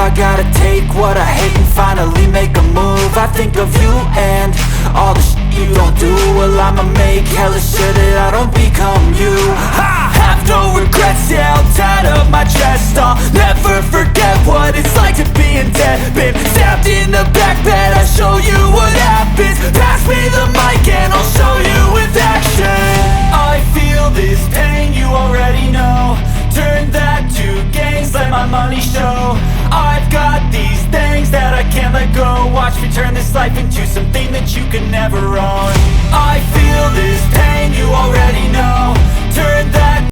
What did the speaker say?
I gotta take what I hate and finally make a move. I think of you and all the shit you don't do. Well, I'ma make hella sure that I don't become you. I have no regrets, yeah, I'll tie up my chest. I'll never forget what it's like to be in debt. Been stabbed in the back bed, I'll show you what happens. Pass me the mic and I'll show you with action. I feel this pain, you already know. Turn that to gains, let my money show. I've got these things that I can't let go. Watch me turn this life into something that you can never own. I feel this pain, you already know. Turn that